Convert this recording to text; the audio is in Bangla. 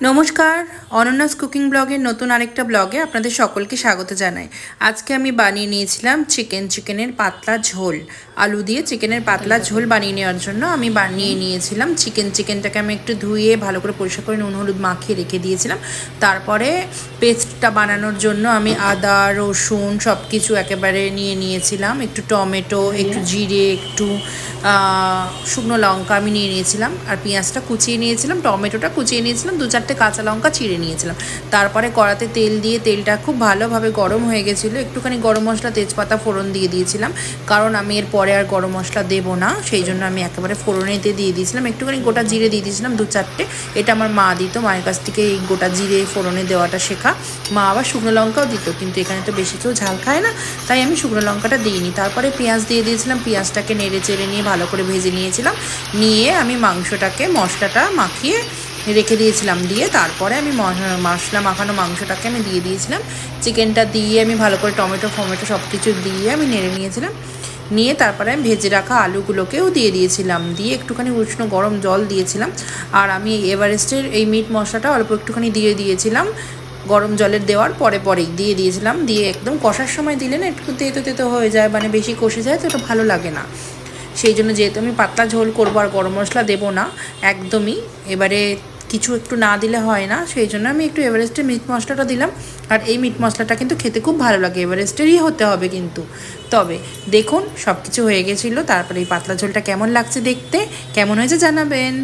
নমস্কার, অনন্যাস কুকিং ব্লগের নতুন আরেকটা ব্লগে আপনাদের সকলকে স্বাগত জানাই। আজকে আমি বানিয়ে নিয়েছিলাম চিকেনের পাতলা ঝোল। আলু দিয়ে চিকেনের পাতলা ঝোল বানিয়ে নেওয়ার জন্য আমি বানিয়ে নিয়েছিলাম চিকেনটাকে আমি একটু ধুয়ে ভালো করে পরিষ্কার করে নুন হলুদ মাখিয়ে রেখে দিয়েছিলাম। তারপরে পেস্টটা বানানোর জন্য আমি আদা রসুন সব কিছু একেবারে নিয়ে নিয়েছিলাম, একটু টমেটো, একটু জিরে, একটু শুকনো লঙ্কা আমি নিয়ে নিয়েছিলাম, আর পেঁয়াজটা কুচিয়ে নিয়েছিলাম, টমেটোটা কুচিয়ে নিয়েছিলাম, 2-4টে কাঁচা লঙ্কা চিড়ে নিয়েছিলাম। তারপরে কড়াতে তেল দিয়ে তেলটা খুব ভালোভাবে গরম হয়ে গেছিলো, একটুখানি গরম মশলা তেজপাতা ফোড়ন দিয়ে দিয়েছিলাম, কারণ আমি এর পরে আর গরম মশলা দেবো না, সেই জন্য আমি একেবারে ফোড়নেতে দিয়ে দিয়েছিলাম। একটুখানি গোটা জিরে দিয়ে দিয়েছিলাম 2-4টে, এটা আমার মা দিত, মায়ের কাছ থেকে এই গোটা জিরে ফোড়নে দেওয়াটা শেখা। মা আবার শুকনো লঙ্কাও দিত, কিন্তু এখানে তো বেশি কেউ ঝাল খায় না, তাই আমি শুকনো লঙ্কাটা দিইনি। তারপরে পেঁয়াজ দিয়ে দিয়েছিলাম, পেঁয়াজটাকে নেড়ে চেড়ে নিয়ে ভালো করে ভেজে নিয়েছিলাম, নিয়ে আমি মাংসটাকে মশলাটা মাখিয়ে রেখে দিয়েছিলাম, দিয়ে তারপরে আমি মশলা মাখানো মাংসটাকে আমি দিয়ে দিয়েছিলাম। চিকেনটা দিয়ে আমি ভালো করে টমেটো সব কিছু দিয়ে আমি নেড়ে নিয়েছিলাম, নিয়ে তারপরে আমি ভেজে রাখা আলুগুলোকেও দিয়ে দিয়েছিলাম, দিয়ে একটুখানি উষ্ণ গরম জল দিয়েছিলাম। আর আমি এভারেস্টের এই মিট মশলাটা অল্প একটুখানি দিয়ে দিয়েছিলাম, গরম জলের দেওয়ার পরেই দিয়ে দিয়েছিলাম, দিয়ে একদম কষার সময় দিলে না একটু তেতো হয়ে যায়, মানে বেশি কষে যায় তো এটা ভালো লাগে না। সেই জন্য যেহেতু আমি পাতলা ঝোল করবো আর গরম মশলা দেবো না একদমই, এবারে কিছু একটু না দিলে হয় না, সেই জন্য আমি একটু এভারেস্টের মিট মশলাটা দিলাম। আর এই মিট মশলাটা কিন্তু খেতে খুব ভালো লাগে, এভারেস্টেরই হতে হবে কিন্তু। তবে দেখুন সব কিছু হয়ে গেছিলো, তারপরে এই পাতলা ঝোলটা কেমন লাগছে দেখতে, কেমন হয়েছে জানাবেন।